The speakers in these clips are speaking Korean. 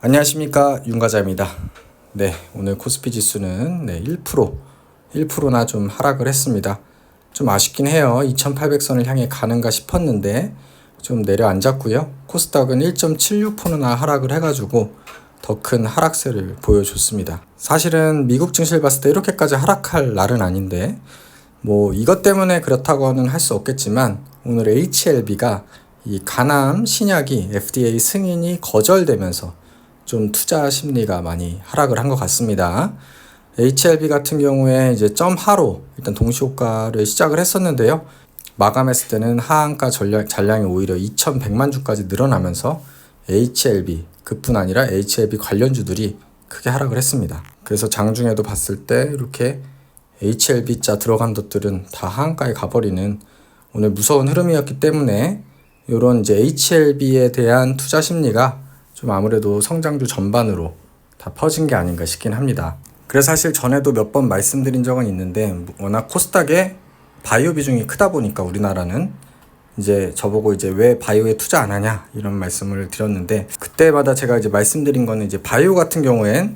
안녕하십니까, 윤과자입니다. 네, 오늘 코스피 지수는 1%나 좀 하락을 했습니다. 좀 아쉽긴 해요. 2800선을 향해 가는가 싶었는데 좀 내려앉았고요. 코스닥은 1.76%나 하락을 해가지고 더 큰 하락세를 보여줬습니다. 사실은 미국 증시를 봤을 때 이렇게까지 하락할 날은 아닌데 뭐 이것 때문에 그렇다고는 할 수 없겠지만 오늘 HLB가 이 가남 신약이 FDA 승인이 거절되면서 좀 투자 심리가 많이 하락을 한 것 같습니다. HLB 같은 경우에 이제 점하로 일단 동시효과를 시작을 했었는데요. 마감했을 때는 하한가 잔량이 오히려 2100만 주까지 늘어나면서 HLB 그뿐 아니라 HLB 관련주들이 크게 하락을 했습니다. 그래서 장중에도 봤을 때 이렇게 HLB자 들어간 것들은 다 하한가에 가버리는 오늘 무서운 흐름이었기 때문에 이런 이제 HLB에 대한 투자 심리가 좀 아무래도 성장주 전반으로 다 퍼진 게 아닌가 싶긴 합니다. 그래서 사실 전에도 몇 번 말씀드린 적은 있는데 워낙 코스닥에 바이오 비중이 크다 보니까 우리나라는 이제 저보고 이제 왜 바이오에 투자 안 하냐 이런 말씀을 드렸는데 그때마다 제가 이제 말씀드린 거는 이제 바이오 같은 경우엔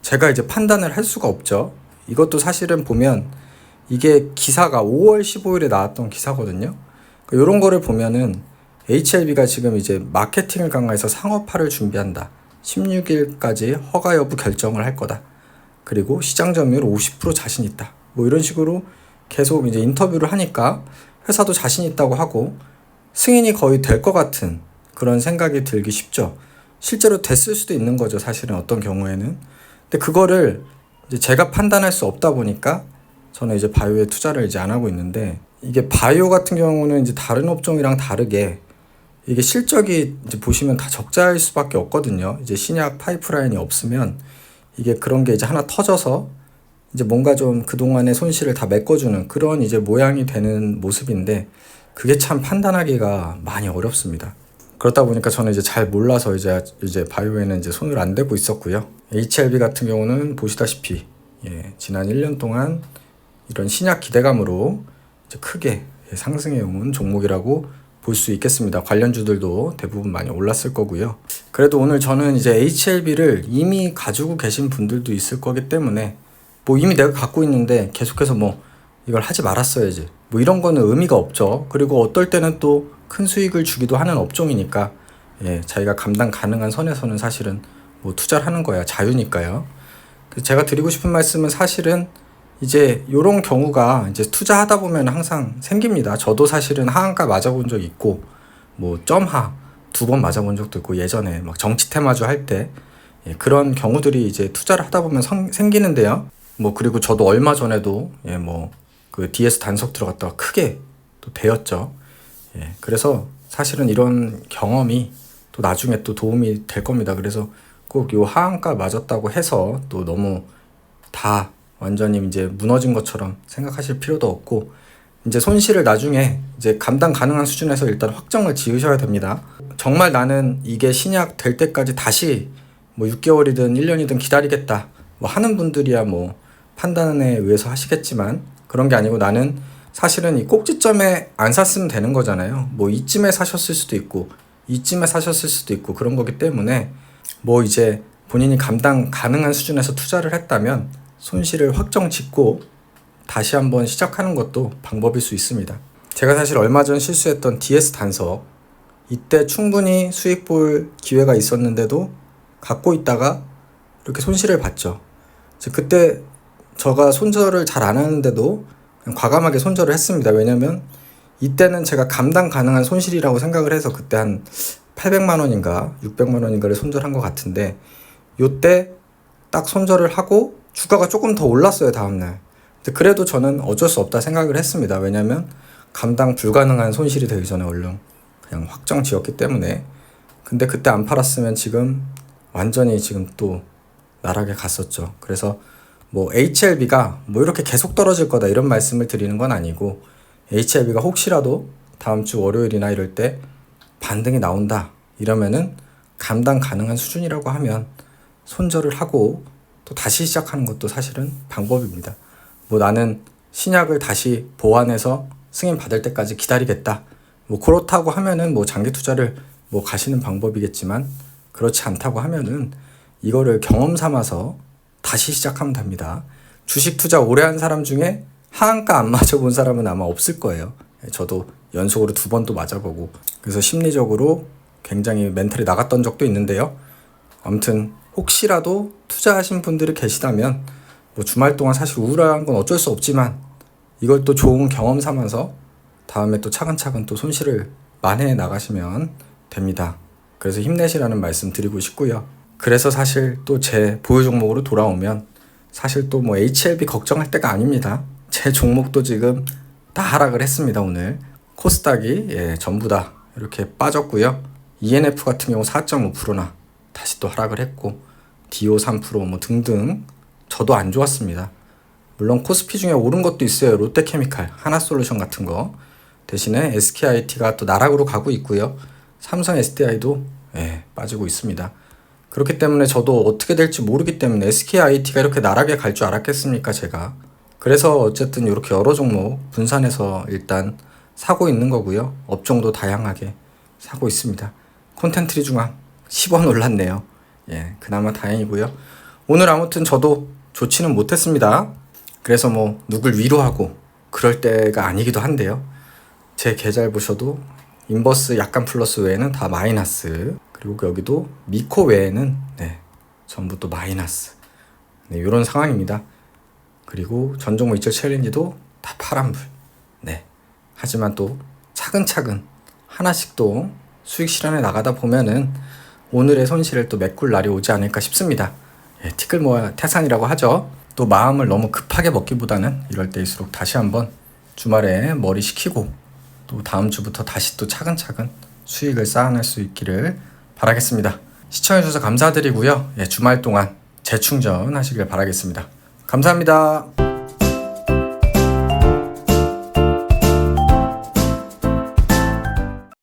제가 이제 판단을 할 수가 없죠. 이것도 사실은 보면 이게 기사가 5월 15일에 나왔던 기사거든요. 그러니까 이런 거를 보면은 HLB가 지금 이제 마케팅을 강화해서 상업화를 준비한다. 16일까지 허가 여부 결정을 할 거다. 그리고 시장 점유율 50% 자신 있다. 뭐 이런 식으로 계속 이제 인터뷰를 하니까 회사도 자신 있다고 하고 승인이 거의 될 것 같은 그런 생각이 들기 쉽죠. 실제로 됐을 수도 있는 거죠. 사실은 어떤 경우에는. 근데 그거를 이제 제가 판단할 수 없다 보니까 저는 이제 바이오에 투자를 이제 안 하고 있는데 이게 바이오 같은 경우는 이제 다른 업종이랑 다르게 이게 실적이 이제 보시면 다 적자일 수밖에 없거든요. 이제 신약 파이프라인이 없으면 이게 그런 게 이제 하나 터져서 이제 뭔가 좀 그동안의 손실을 다 메꿔주는 그런 이제 모양이 되는 모습인데 그게 참 판단하기가 많이 어렵습니다. 그렇다 보니까 저는 이제 잘 몰라서 이제 바이오에는 이제 손을 안 대고 있었고요. HLB 같은 경우는 보시다시피 지난 1년 동안 이런 신약 기대감으로 이제 크게 상승해 온 종목이라고 볼 수 있겠습니다. 관련주들도 대부분 많이 올랐을 거고요. 그래도 오늘 저는 이제 HLB를 이미 가지고 계신 분들도 있을 거기 때문에 뭐 이미 내가 갖고 있는데 계속해서 뭐 이걸 하지 말았어야지 뭐 이런 거는 의미가 없죠. 그리고 어떨 때는 또 큰 수익을 주기도 하는 업종이니까 자기가 감당 가능한 선에서는 사실은 뭐 투자를 하는 거야 자유니까요. 제가 드리고 싶은 말씀은 사실은 이제 요런 경우가 이제 투자하다 보면 항상 생깁니다. 저도 사실은 하한가 맞아본 적 있고 뭐 점하 2번 맞아본 적도 있고 예전에 막 정치 테마주 할 때 그런 경우들이 이제 투자를 하다 보면 생기는데요. 뭐 그리고 저도 얼마 전에도 뭐 그 DS 단속 들어갔다가 크게 또 되었죠. 그래서 사실은 이런 경험이 또 나중에 또 도움이 될 겁니다. 그래서 꼭 요 하한가 맞았다고 해서 또 너무 다 완전히 이제 무너진 것처럼 생각하실 필요도 없고 이제 손실을 나중에 이제 감당 가능한 수준에서 일단 확정을 지으셔야 됩니다. 정말 나는 이게 신약 될 때까지 다시 뭐 6개월이든 1년이든 기다리겠다 뭐 하는 분들이야 뭐 판단에 의해서 하시겠지만 그런 게 아니고 나는 사실은 이 꼭지점에 안 샀으면 되는 거잖아요. 뭐 이쯤에 사셨을 수도 있고 이쯤에 사셨을 수도 있고 그런 거기 때문에 뭐 이제 본인이 감당 가능한 수준에서 투자를 했다면 손실을 확정 짓고 다시 한번 시작하는 것도 방법일 수 있습니다. 제가 사실 얼마 전 실수했던 DS 단석 이때 충분히 수익 볼 기회가 있었는데도 갖고 있다가 이렇게 손실을 봤죠. 그때 제가 손절을 잘 안 하는데도 그냥 과감하게 손절을 했습니다. 왜냐면 이때는 제가 감당 가능한 손실이라고 생각을 해서 그때 한 800만 원인가 600만 원인가를 손절한 것 같은데 요때 딱 손절을 하고 주가가 조금 더 올랐어요 다음날. 그래도 저는 어쩔 수 없다 생각을 했습니다. 왜냐면 감당 불가능한 손실이 되기 전에 얼른 그냥 확정 지었기 때문에. 근데 그때 안 팔았으면 지금 완전히 지금 또 나락에 갔었죠. 그래서 뭐 HLB가 뭐 이렇게 계속 떨어질 거다 이런 말씀을 드리는 건 아니고 HLB가 혹시라도 다음 주 월요일이나 이럴 때 반등이 나온다 이러면은 감당 가능한 수준이라고 하면 손절을 하고 또 다시 시작하는 것도 사실은 방법입니다. 뭐 나는 신약을 다시 보완해서 승인 받을 때까지 기다리겠다. 뭐 그렇다고 하면은 뭐 장기 투자를 뭐 가시는 방법이겠지만 그렇지 않다고 하면은 이거를 경험 삼아서 다시 시작하면 됩니다. 주식 투자 오래 한 사람 중에 하한가 안 맞아본 사람은 아마 없을 거예요. 저도 연속으로 2번도 맞아보고 그래서 심리적으로 굉장히 멘탈이 나갔던 적도 있는데요. 아무튼 혹시라도 투자하신 분들이 계시다면 뭐 주말 동안 사실 우울한 건 어쩔 수 없지만 이걸 또 좋은 경험 삼아서 다음에 또 차근차근 또 손실을 만회해 나가시면 됩니다. 그래서 힘내시라는 말씀 드리고 싶고요. 그래서 사실 또 제 보유 종목으로 돌아오면 사실 또 뭐 HLB 걱정할 때가 아닙니다. 제 종목도 지금 다 하락을 했습니다. 오늘 코스닥이 전부 다 이렇게 빠졌고요. ENF 같은 경우 4.5%나 다시 또 하락을 했고 DO 3% 뭐 등등 저도 안 좋았습니다. 물론 코스피 중에 오른 것도 있어요. 롯데케미칼, 하나솔루션 같은 거. 대신에 SKIT가 또 나락으로 가고 있고요. 삼성 SDI도 빠지고 있습니다. 그렇기 때문에 저도 어떻게 될지 모르기 때문에 SKIT가 이렇게 나락에 갈 줄 알았겠습니까, 제가. 그래서 어쨌든 이렇게 여러 종목 분산해서 일단 사고 있는 거고요. 업종도 다양하게 사고 있습니다. 콘텐트리 중앙 10원 올랐네요. 그나마 다행이고요. 오늘 아무튼 저도 좋지는 못했습니다. 그래서 뭐 누굴 위로하고 그럴 때가 아니기도 한데요. 제 계좌를 보셔도 인버스 약간 플러스 외에는 다 마이너스, 그리고 여기도 미코 외에는 전부 또 마이너스, 이런 상황입니다. 그리고 전종목 이철 챌린지도 다 파란불. 하지만 또 차근차근 하나씩 또 수익 실현해 나가다 보면은 오늘의 손실을 또 메꿀 날이 오지 않을까 싶습니다. 티끌 모아 태산이라고 하죠. 또 마음을 너무 급하게 먹기보다는 이럴 때일수록 다시 한번 주말에 머리 식히고 또 다음 주부터 다시 또 차근차근 수익을 쌓아낼 수 있기를 바라겠습니다. 시청해주셔서 감사드리고요. 주말 동안 재충전 하시길 바라겠습니다. 감사합니다.